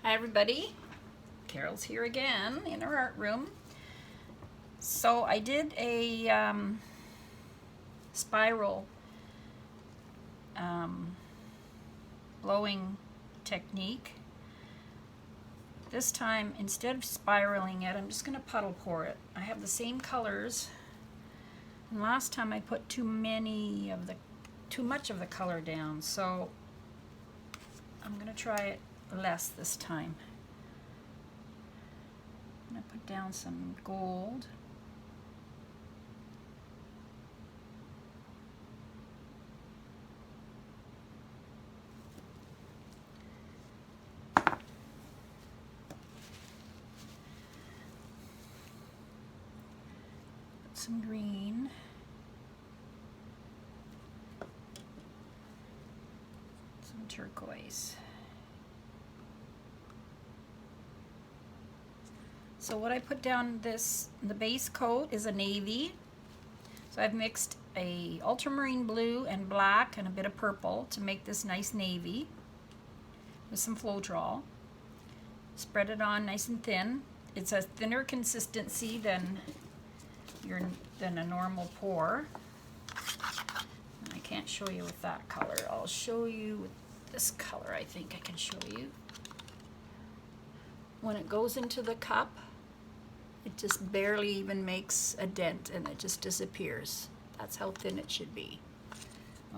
Hi everybody, Carole's here again in her art room. So I did a spiral blowing technique. This time, instead of spiraling it, I'm just going to puddle pour it. I have the same colors, and last time I put too much of the color down, so I'm going to try it less this time. I'm going to put down some gold. Put some green. Some turquoise. So what I put down the base coat is a navy. So I've mixed a ultramarine blue and black and a bit of purple to make this nice navy with some floetrol. Spread it on nice and thin. It's a thinner consistency than a normal pour. And I can't show you with that color. I'll show you with this color. I think I can show you. When it goes into the cup, it just barely even makes a dent and it just disappears. That's how thin it should be.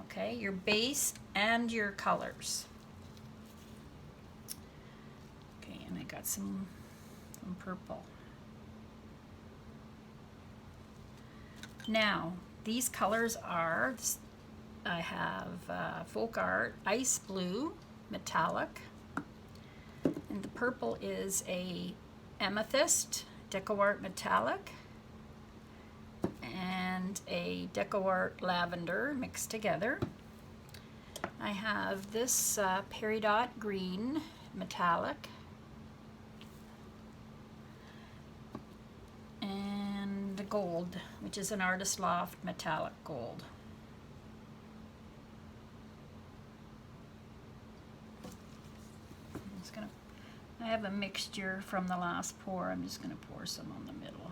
Okay, your base and your colors. Okay, and I got some purple. Now, these colors are, I have Folk Art Ice Blue Metallic, and the purple is a Amethyst Deco Art Metallic, and a Deco Art Lavender mixed together. I have this Peridot Green Metallic, and the gold, which is an Artist Loft Metallic Gold. I have a mixture from the last pour. I'm just going to pour some on the middle.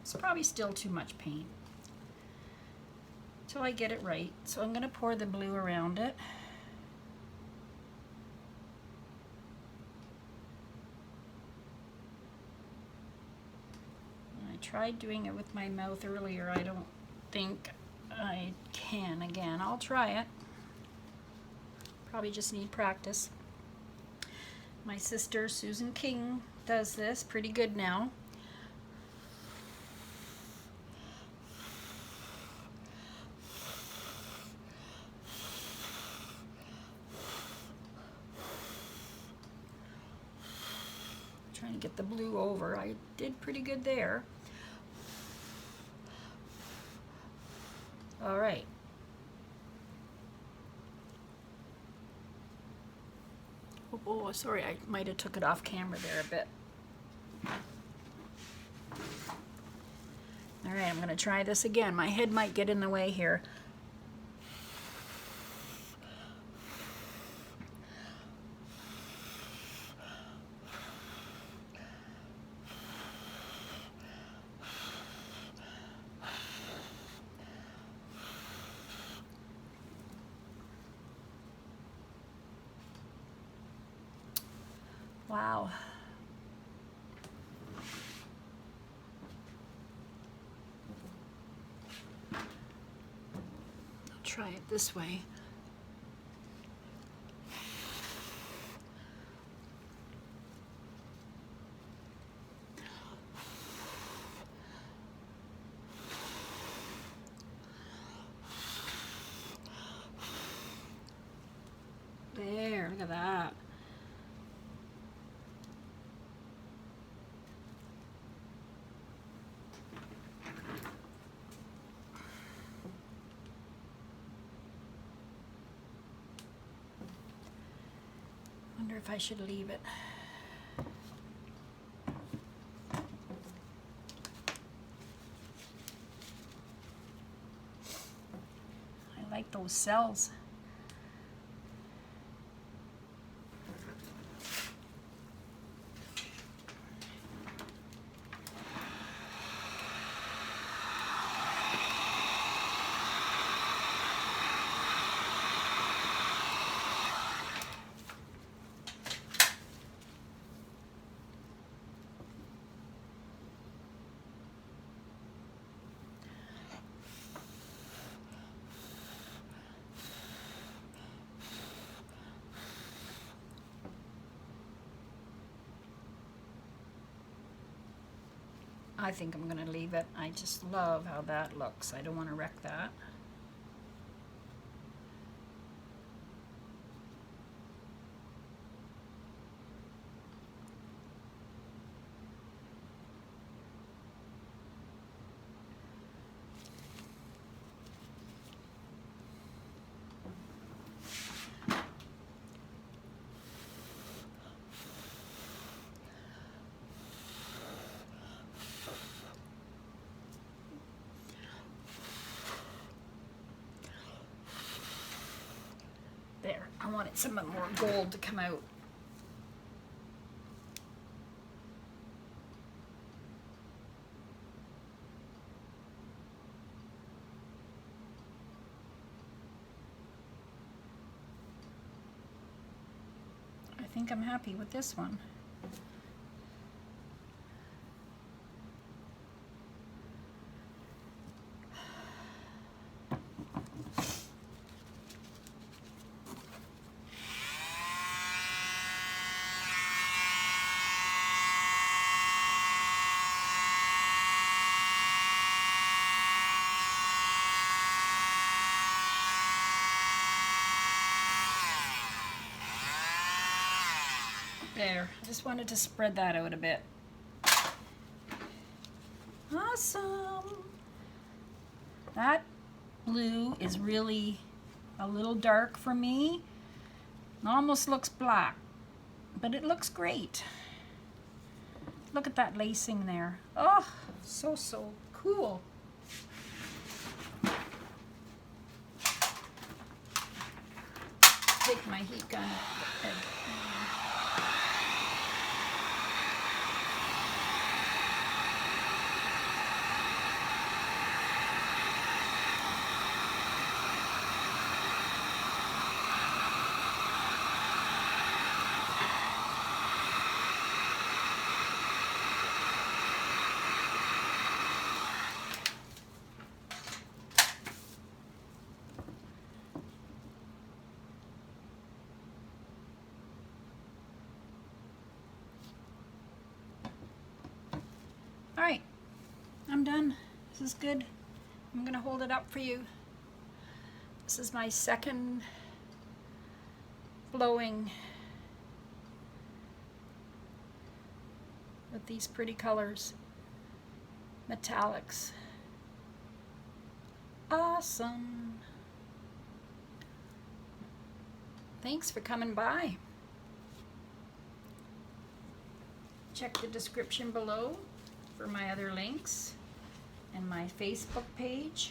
It's probably still too much paint till I get it right. So I'm going to pour the blue around it. Tried doing it with my mouth earlier. I don't think I can again. I'll try it. Probably just need practice. My sister Susan King does this pretty good now. Trying to get the blue over. I did pretty good there. All right. Oh, sorry, I might have took it off camera there a bit. All right, I'm going to try this again. My head might get in the way here. Wow. I'll try it this way. There, look at that. Wonder if I should leave it. like those cells. I think I'm going to leave it. I just love how that looks. I don't want to wreck that. There, I wanted some more gold to come out. I think I'm happy with this one. There, I just wanted to spread that out a bit. Awesome! That blue is really a little dark for me. It almost looks black, but it looks great. Look at that lacing there. Oh, so cool. Take my heat gun. All right, I'm done. This is good. I'm gonna hold it up for you. This is my second blowing with these pretty colors, metallics. Awesome. Thanks for coming by. Check the description below for my other links and my Facebook page.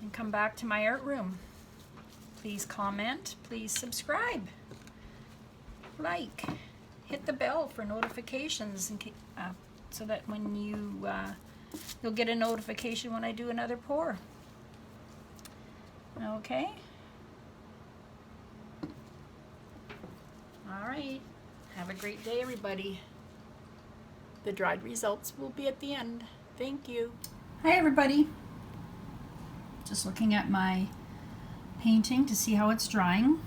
And come back to my art room. Please comment, please subscribe, like, hit the bell for notifications so that when you'll get a notification when I do another pour. Okay? All right. Have a great day, everybody. The dried results will be at the end. Thank you. Hi, everybody. Just looking at my painting to see how it's drying.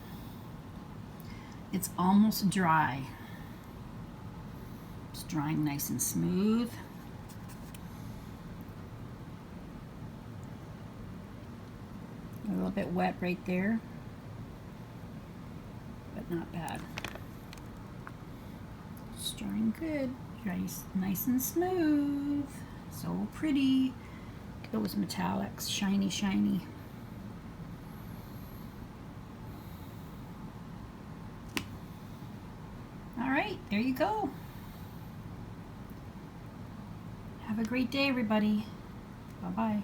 It's almost dry. It's drying nice and smooth. A little bit wet right there, but not bad. It's drying good. Dries nice and smooth. So pretty. Those metallics, shiny, shiny. All right, there you go. Have a great day, everybody. Bye-bye.